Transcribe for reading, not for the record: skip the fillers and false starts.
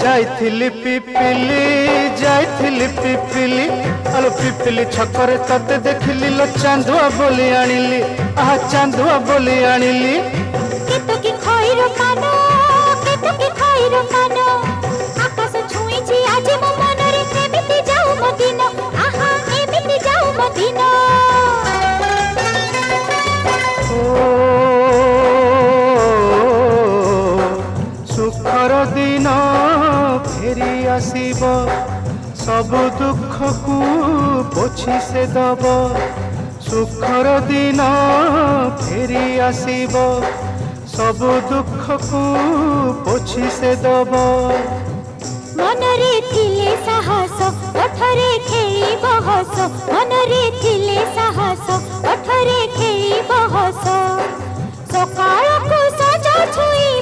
जाइथिली पिपिली जाइथिली पिपिली आलो पिपिली छकरे तते देखिली लो चांदुआ बोली आनिली आहा चांदुआ बोली आनिली केतो की खइरो कानो केतो की खइरो कानो आकाश छुईची आज मो मनरे एमिति जाऊ मो दिन आहा एमिति जाऊ मो दिन सुखर दिन फेरी आसीब सब दुख को पोछि से दब सुखर दिन फेरी आसीब सब दुख को पोछि से दब मनरे थिले साहस ओठरे खेई बहस मनरे थिले साहस ओठरे खेई बहस सकाळ को सजा छुई